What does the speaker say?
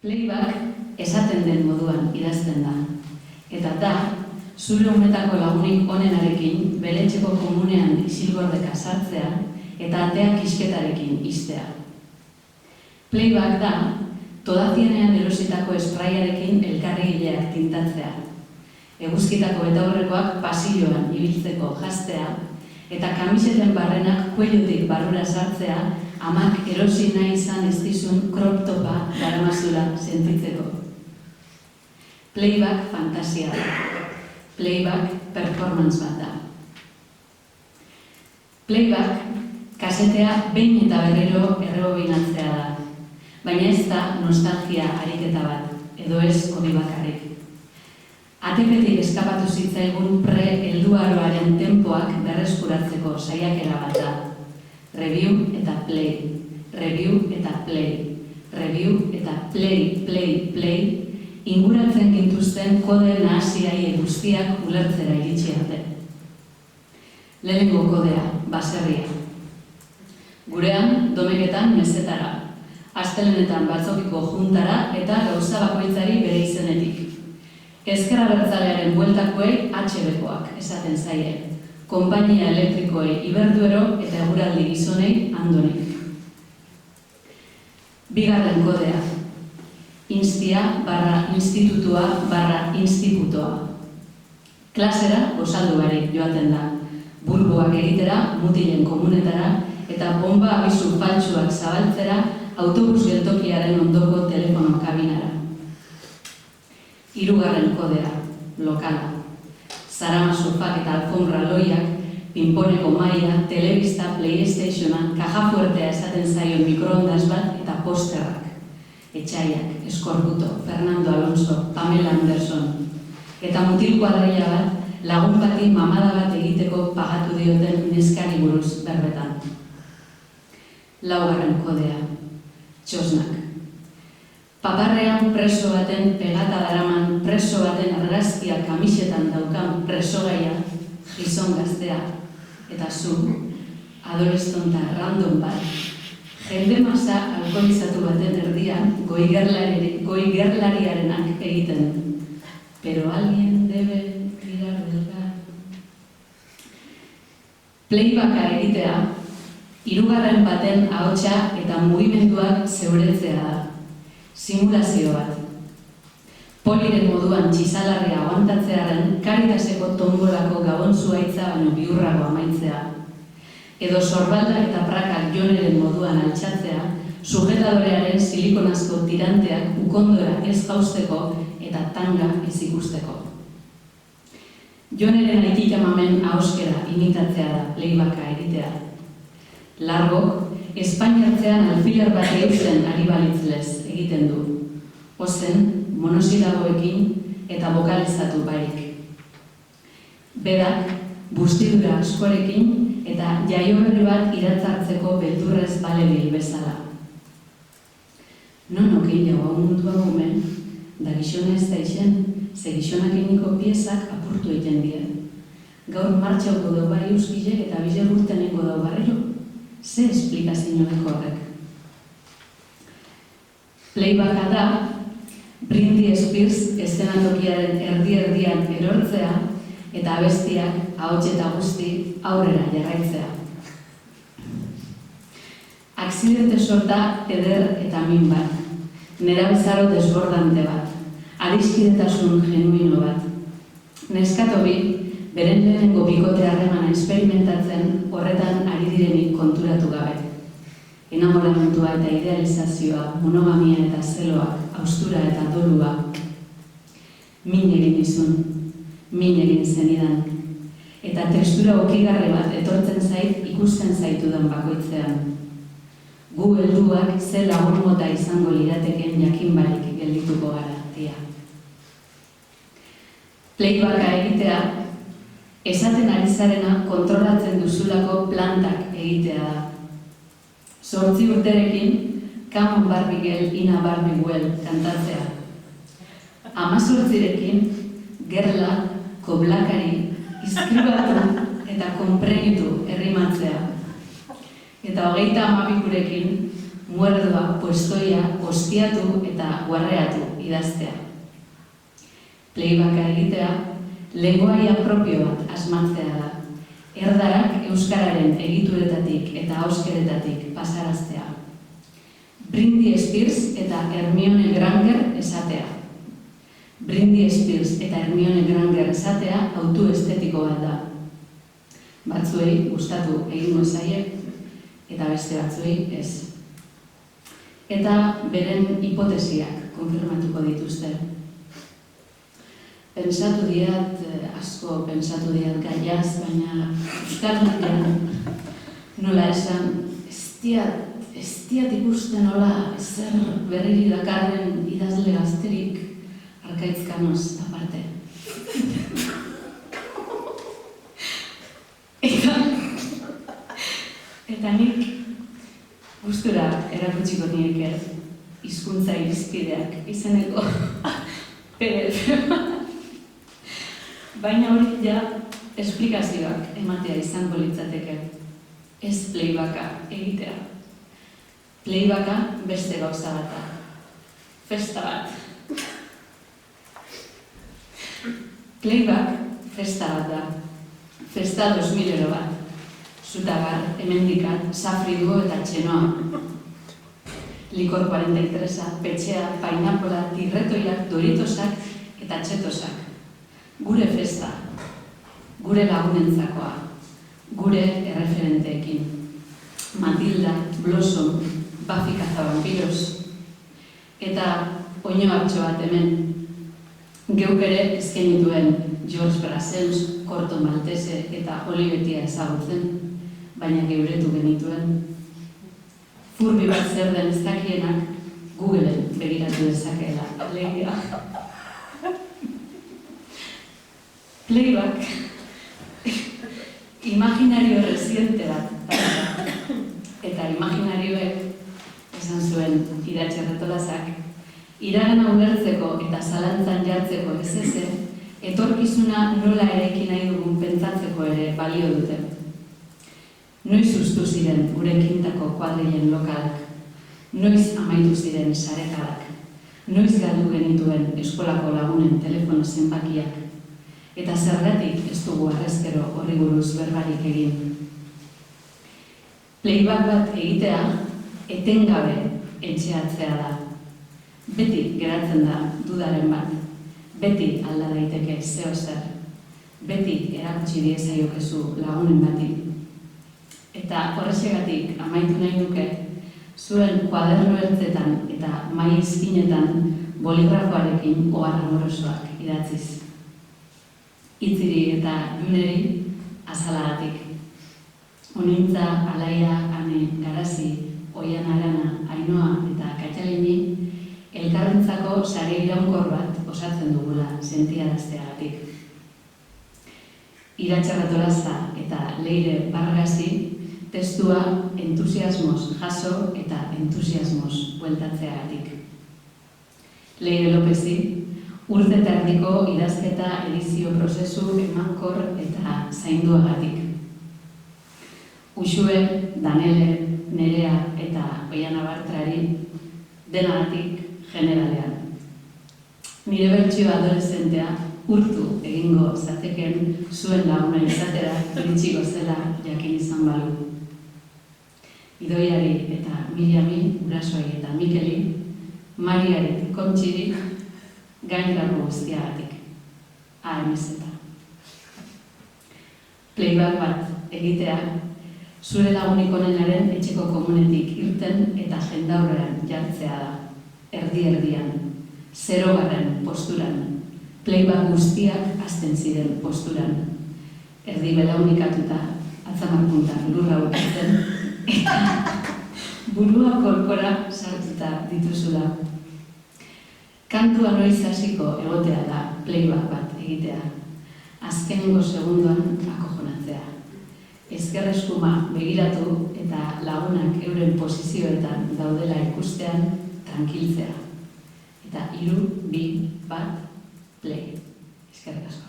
Playback esaten den moduan idazten da. Eta da, zure umetako lagunik onenarekin bere etxeko komunean isilgordeka sartzea eta ateak isketarekin ixtea. Playback da, todazienean erositako espraiarekin elkarrigileak tintatzea. Eguzkitako betaurrekoak pasilloan ibiltzeko jastea eta kamiseten barrenak kuellotik barrura sartzea amak erosi nahi izan ez dizun crop topa daramazula sentitzeko. Playback fantasia da. Playback performance bat da. Playback kasetea behin eta berriro errebobinatzea da. Baina ez da nostalgia ariketa bat, edo ez hori bakarrik. ATP-tik eskapatu zitzaigun pre-helduaroaren tempoak berreskuratzeko saiakera bat da. Review eta play, review eta play, review eta play, inguratzen gintuzten kode nahasiai guztiak ulertzera iritsi arte. Lehenengo kodea, baserria. Gurean, domeketan mezetara, astelenetan batzokiko juntara eta gauza bakoitzari bere izenetik. Ezker Abertzalearen bueltakoei HB-koak esaten zaie. Konpainia elektrikoei Iberduero eta eguraldi gizonei Andonik. Bigarren kodea. Instia/institutua/institutoa. Klasera gozaldu barik joaten da. Bulboak egitera, mutilen komunetara eta bomba abisu faltsuak zabaltzera autobus geltokiaren ondoko telefono kabinara. Hirugarren kodea, lokala. Zarama sofak eta alfombra loiak, pinponeko maila, telebista, playstationa, kaja fuertea esaten zaion mikroondas bat eta posterrak. Etxaiak, Eskorbuto, Fernando Alonso, Pamela Anderson. Eta mutil kuadrilla bat, lagun bati mamada bat egiteko pagatu dioten neskari buruz berbetan. Laugarren kodea, txosnak. Paparrean preso baten pegata daraman preso baten argazkia kamisetan daukan presogaia, gizon gaztea, eta zu, adolestonta random bat, jende masa alkoholizatu baten erdian goigerlariarenak egiten. Pero alguien debe tirar del gas. Playbacka egitea, hirugarren baten ahotsa eta mugimenduak zeuretzea da. Simulazio bat. Poliren moduan txisalarria aguantatzearen Caritaseko tombolako gabon zuaitza baino biurrago amaitzea. Edo sorbalda eta prakak Joneren moduan altxatzea, sujetadorearen silikonazko tiranteak ukondora ez jausteko eta tanga ez ikusteko. Joneren aitikamamen ahoskera imitatzea da playbacka egitea. Largok, Espainiartzean alfiler bat eusten ari balitzlez egiten du. Ozen, monosilaboekin eta bokalizatu barik. Berak, bustidura askorekin eta jaioberri bat iratzartzeko beldurrez balebil bezala. Non okein jagoa mundua gomen, da gizona ez da isen, ze gizonak eginiko piezak apurtu egiten die. Gaur martxauko dau bari euskilek eta bizer urteneko dau barrero. Ze esplikazio deko horrek? Playbacka da, Britney Spears eszenatokiaren erdi-erdian erortzea eta abestiak ahots eta guzti aurrera jarraitzea. Akzidente sorta eder eta min bat, nerabezaro desbordante bat, adiskidetasun genuino bat. Neskatobi, beren lehenengo bikote harremana experimentatzen horretan ari direnik konturatu gabe. Enamoramentua eta idealizazioa, monogamia eta zeloak, haustura eta dolua. Min egin dizun, min egin zenidan. Eta tekstura okigarri bat etortzen zait ikusten zaitudan bakoitzean. Gu helduak ze lagun mota izango lirateken jakin barik geldituko gara, tia. Playbacka egitea, esaten ari zarena kontrolatzen duzulako plantak egitea da. 8 urterekin, Come on Barbie Girl, Ina Barbie Well kantatzea. 18rekin, gerla, koblakari, izkribatu eta konprenitu errimatzea. Eta 32rekin, muerdoa, puestoia, ostiatu eta guarreatu idaztea. Playbacka egitea, lengoaia propio bat asmatzea da. Erdarak euskararen egituretatik eta auskeretatik pasaraztea. Britney Spears eta Hermione Granger esatea. Britney Spears eta Hermione Granger esatea autu estetiko bat da. Batzuei gustatu egingo zaie eta beste batzuei ez. Eta beren hipotesiak konfirmatuko dituzte. Pensatu asko gaiaz, baina Euskal Herrian nola esan, ez diat ikusten nola ezer berriri dakarren idazle gazterik Arkaitz Kanoz aparte. Eta nik gustura erakutsiko nieke hizkuntza irizpideak izeneko PDF. Baina hori ja esplikazioak ematea izango litzateke. Ez playbacka egitea. Playbacka beste gauza bat da. Festa bat. Playback festa bat da. Festa 2000 euro bat. Zutagar, hemendikat, safriduo eta txenoa. Likor 43a, petxea, painapola, tirretoiak, doritosak eta txetosak. Gure festa, gure lagunentzakoa, gure erreferenteekin. Matilda, Blossom, Buffy Cazavampiros. Eta oinoartxo bat hemen, geuk ere eskenituen George Brassens, Corto Maltese eta Olivetia ezagutzen, baina geuretu genituen. Furbi bat zer den ez dakienak, Googleen begiratu dezakeela. Alegia. Playback, imaginario resiente bat, eta imaginarioek esan zuen Iratxe Retolazak, iragana ulertzeko eta zalantzan jartzeko ez etorkizuna nola eraiki nahi dugun pentsatzeko ere balio dute. Noiz ustu ziren gure kintako kuadrilen lokalak, noiz amaitu ziren sarekadak, noiz galdu genituen eskolako lagunen telefono zenbakiak, eta zergatik ez dugu harrezkero horri buruz berbarik egin. Playback bat egitea etengabe etxeatzea da. Beti geratzen da dudaren bat, beti alda daiteke zeozer, beti erakutsi diezaiokezu lagunen bati. Eta horrexegatik amaitu nahi duke, zuen kuaderno ertzetan eta mahai izkinetan boligrafoarekin ohar amorosoak idatziz. Itziri eta juneri azalagatik. Onintza, Alaia, Ane, Garazi, Oian Arana, Ainoa eta Katxalini elkarrentzako sare iraunkor bat osatzen dugula sentiarazteagatik. Iratxe Retolaza eta Leire Barragasi testua entusiasmoz jaso eta entusiasmoz bueltatzeagatik. Leire Lopezi urte tardiko idazketa edizio prozesu emankor eta zainduagatik. Uxue, Danele, Nerea eta Oiana Bartrari denagatik generalean. Nire bertsio adolescentea urtu egingo zateken zuen laguna izatera iritsiko zela jakin izan balu. Idoiari eta Miriami, Urasoai eta Mikeli, Mariari, Kontxiri, gainrako guztiagatik. AMZ. Playback bat egitea, zure lagunik onenaren etxeko komunetik irten eta jendaurrean jartzea da. Erdi-erdian, 0. posturan, playback guztiak hasten ziren posturan. Erdi belaunikatuta, atzamarpuntan lurra urtetzen, eta burua kolkora sartuta dituzula. Kantua noiz hasiko egotea da playback bat egitea. Azkenengo segundoan akojonatzea. Ezker eskuma begiratu eta lagunak euren posizioetan daudela ikustean tranquiltzea. Eta 3, 2, 1, play. Eskerrik asko.